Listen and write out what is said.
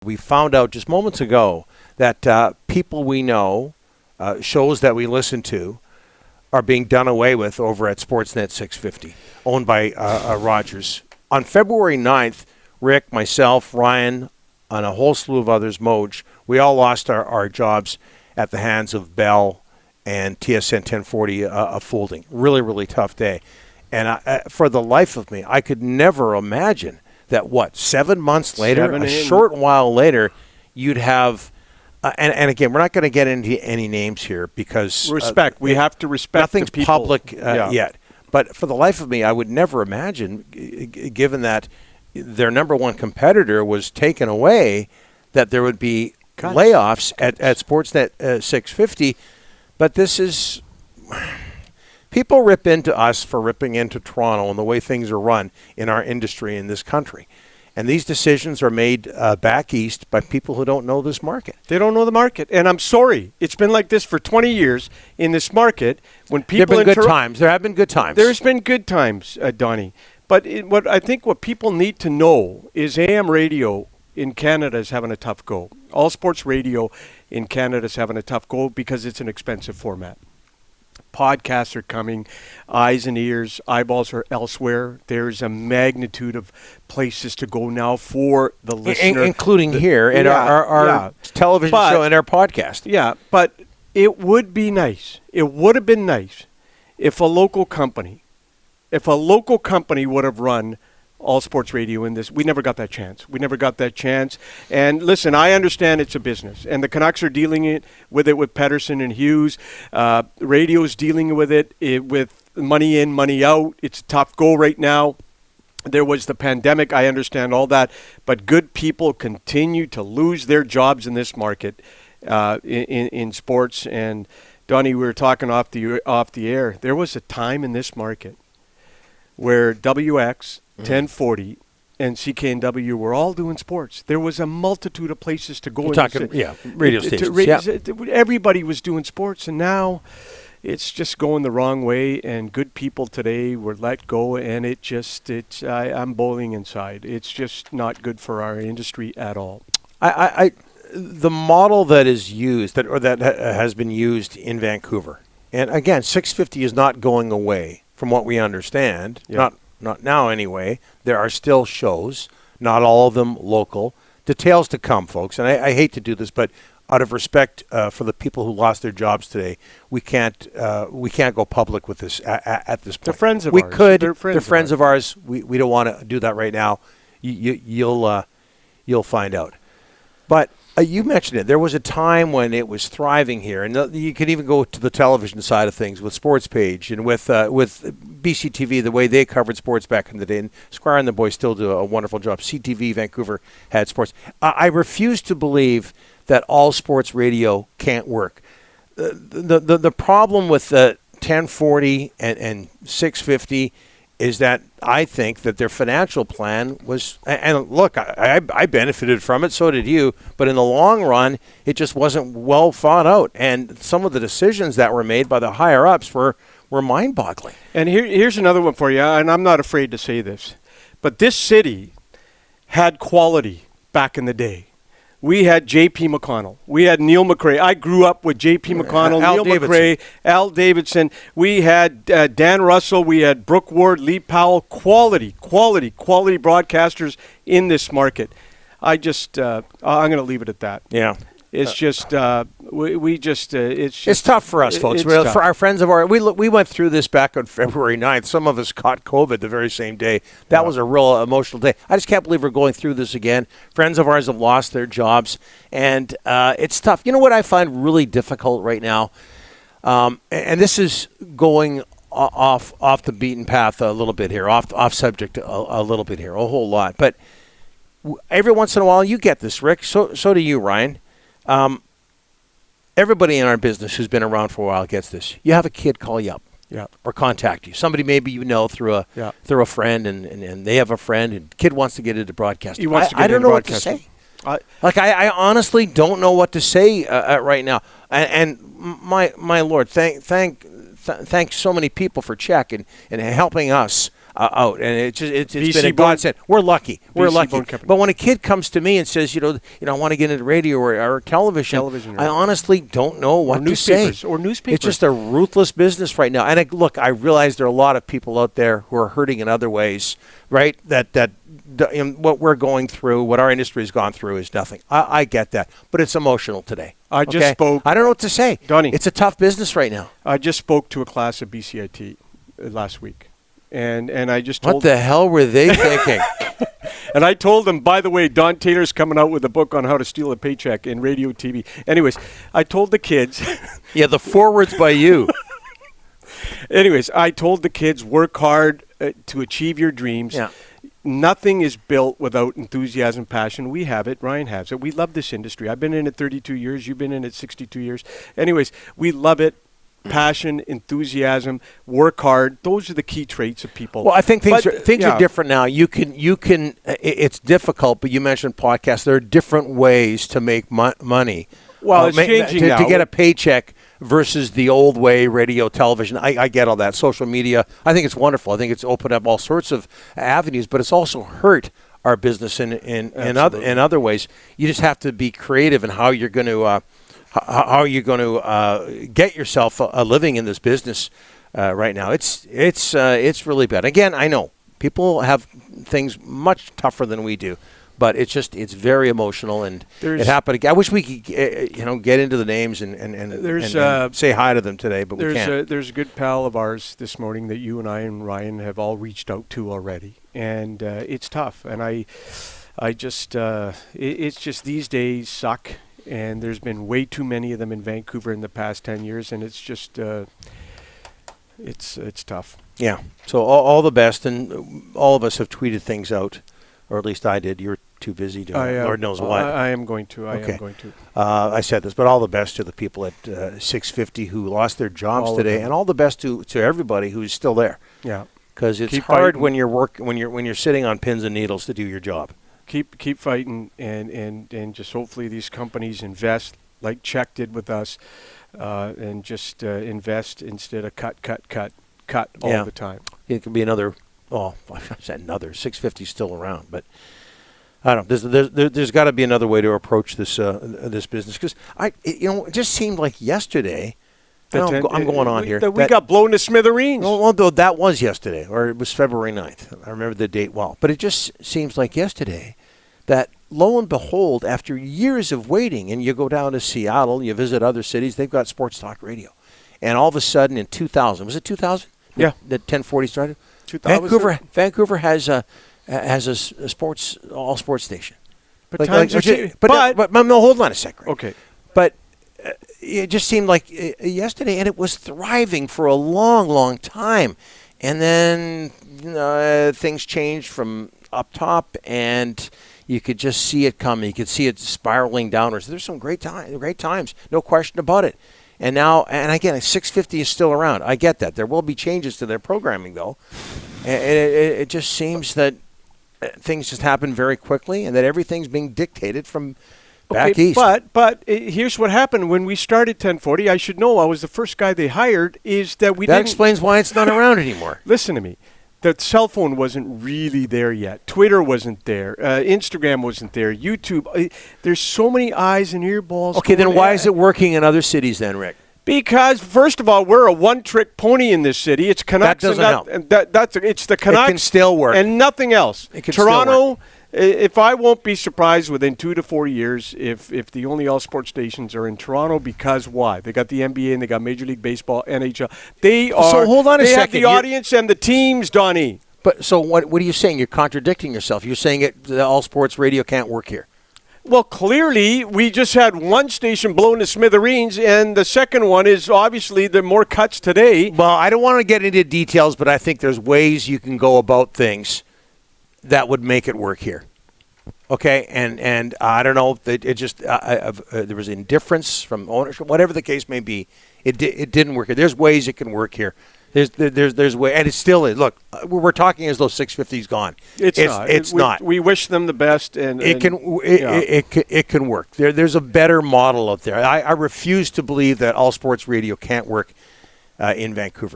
We found out just moments ago that people we know, shows that we listen to, are being done away with over at Sportsnet 650, owned by Rogers. On February 9th, Rick, myself, Ryan, and a whole slew of others, Moj, we all lost our jobs at the hands of Bell and TSN 1040 folding. Really, really tough day. And for the life of me, I could never imagine that, 7 months later, a short while later, you'd have, and again, we're not going to get into any names here because respect. We have to respect. Nothing's the people. public yet. But for the life of me, I would never imagine, given that their number one competitor was taken away, that there would be layoffs at Sportsnet 650. But this is... People rip into us for ripping into Toronto and the way things are run in our industry in this country. And these decisions are made back east by people who don't know this market. They don't know the market. And I'm sorry. It's been like this for 20 years in this market. When people there have been good times. There have been good times. There's been good times, Donnie. But what people need to know is AM radio in Canada is having a tough go. All sports radio in Canada is having a tough go because it's an expensive format. Podcasts are coming, eyes and ears, eyeballs are elsewhere. There's a magnitude of places to go now for the listener. Including here in our television show and our podcast. Yeah, but it would be nice. It would have been nice if a local company would have run all sports radio in this. We never got that chance. And listen, I understand it's a business, and the Canucks are dealing with it with Pedersen and Hughes. Radio's dealing with it with money in, money out. It's a tough go right now. There was the pandemic. I understand all that, but good people continue to lose their jobs in this market in sports. And Donnie, we were talking off the air. There was a time in this market where WX 1040 and CKNW were all doing sports. There was a multitude of places to go. Radio stations. Everybody was doing sports, and now it's just going the wrong way. And good people today were let go, and I'm bowling inside. It's just not good for our industry at all. The model that is used that has been used in Vancouver, and again, 650 is not going away from what we understand. Not now anyway. There are still shows, not all of them local. Details to come, folks. And I hate to do this, but out of respect for the people who lost their jobs today, we can't go public with this at this point. They're friends of ours. We could. They're friends of ours. We don't want to do that right now. You'll find out. But you mentioned it. There was a time when it was thriving here, and you could even go to the television side of things with Sports Page and with BCTV, the way they covered sports back in the day. And Squire and the boys still do a wonderful job. CTV Vancouver had sports. I refuse to believe that all sports radio can't work. The problem with 1040 and 650 is that I think that their financial plan was, and look, I benefited from it, so did you, but in the long run, it just wasn't well thought out. And some of the decisions that were made by the higher-ups were mind-boggling. And here's another one for you, and I'm not afraid to say this, but this city had quality back in the day. We had J.P. McConnell. We had Neil McRae. I grew up with J.P. McConnell, Neil McRae, Al Davidson. We had Dan Russell. We had Brooke Ward, Lee Powell. Quality broadcasters in this market. I'm going to leave it at that. Yeah. It's just it's tough for us, folks. For our friends of ours, we went through this back on February 9th. Some of us caught COVID the very same day. That was a real emotional day. I just can't believe we're going through this again. Friends of ours have lost their jobs, and it's tough. You know what I find really difficult right now, and this is going off the beaten path a little bit here, off subject a little bit here, a whole lot. But every once in a while, you get this, Rick. So do you, Ryan. Everybody in our business who's been around for a while gets this. You have a kid call you up, or contact you. Somebody maybe you know through a friend, and they have a friend, and kid wants to get into broadcasting. He wants to get I don't into know what to say. I honestly don't know what to say right now. And my Lord, thank so many people for checking and helping us out, and it's BC been a Bone- godsend. We're lucky. We're BC lucky. Bone Company. But when a kid comes to me and says, I want to get into radio or television, I honestly don't know what to say. Or newspapers. It's just a ruthless business right now. And look, I realize there are a lot of people out there who are hurting in other ways, right? That what we're going through, what our industry has gone through, is nothing. I get that, but it's emotional today. I just spoke. I don't know what to say, Donnie. It's a tough business right now. I just spoke to a class of BCIT last week, and I just told what the hell were they thinking? And I told them, by the way, Don Taylor's coming out with a book on how to steal a paycheck in radio, TV. Anyways, I told the kids. Yeah, the forward's by you. Anyways, I told the kids, work hard to achieve your dreams. Yeah. Nothing is built without enthusiasm, passion. We have it. Ryan has it. We love this industry. I've been in it 32 years. You've been in it 62 years. Anyways, we love it. Passion, enthusiasm, work hard. Those are the key traits of people. Well, I think things are different now. You can. It's difficult, but you mentioned podcasts. There are different ways to make money. Well, it's changing now. To get a paycheck versus the old way, radio, television. I get all that. Social media, I think it's wonderful. I think it's opened up all sorts of avenues, but it's also hurt our business in other ways. You just have to be creative in how you're going to get yourself a living in this business right now. It's really bad. Again, I know people have things much tougher than we do. But it's very emotional, and it happened again. I wish we could, get into the names and say hi to them today, but we can't. There's a good pal of ours this morning that you and I and Ryan have all reached out to already, and it's tough. And it's just these days suck, and there's been way too many of them in Vancouver in the past 10 years, and it's just it's tough. Yeah. So all the best, and all of us have tweeted things out, or at least I did. You're too busy doing it. Lord knows what. I am going to. I said this, but all the best to the people at 650 who lost their jobs today, and all the best to everybody who's still there. Yeah. Because it's hard when you're sitting on pins and needles to do your job. Keep fighting, and just hopefully these companies invest like Czech did with us, and just invest instead of cut all the time. It could be another. Oh, I said another. 650 is still around, but I don't know. There's got to be another way to approach this business, because it just seemed like yesterday. I'm going on here. We got blown to smithereens. Well, though that was yesterday, or it was February 9th. I remember the date well. But it just seems like yesterday that, lo and behold, after years of waiting, and you go down to Seattle, you visit other cities, they've got sports talk radio. And all of a sudden in 2000, was it 2000? Yeah. That 1040 started? 2000. Vancouver has a all sports station. But no, hold on a second. Okay. But it just seemed like yesterday, and it was thriving for a long, long time. And then things changed from up top, and you could just see it coming. You could see it spiraling downwards. There's some great times, no question about it. And now, and again, 650 is still around. I get that. There will be changes to their programming, though. It just seems that things just happen very quickly, and that everything's being dictated from back east. But here's what happened when we started 1040. I should know. I was the first guy they hired. That explains why it's not around anymore. Listen to me. The cell phone wasn't really there yet. Twitter wasn't there. Instagram wasn't there. YouTube. There's so many eyes and earballs. Okay, then why is it working in other cities then, Rick? Because, first of all, we're a one-trick pony in this city. It's Canucks. That doesn't help. It's the Canucks. It can still work. And nothing else. It can Toronto, still work. If I won't be surprised within 2 to 4 years if the only all sports stations are in Toronto, because why? They got the NBA and they got Major League Baseball, NHL. So hold on a second. They have the audience and the teams, Donnie. But so what are you saying? You're contradicting yourself. You're saying the all sports radio can't work here. Well, clearly, we just had one station blown to smithereens, and the second one is obviously there are more cuts today. Well, I don't want to get into details, but I think there's ways you can go about things that would make it work here. Okay, and I don't know. It just there was indifference from ownership, whatever the case may be. It didn't work here. There's ways it can work here. There's way, and it still is. Look, we're talking as though 650's gone. It's not. We wish them the best, and it can work. There's a better model out there. I refuse to believe that all sports radio can't work in Vancouver.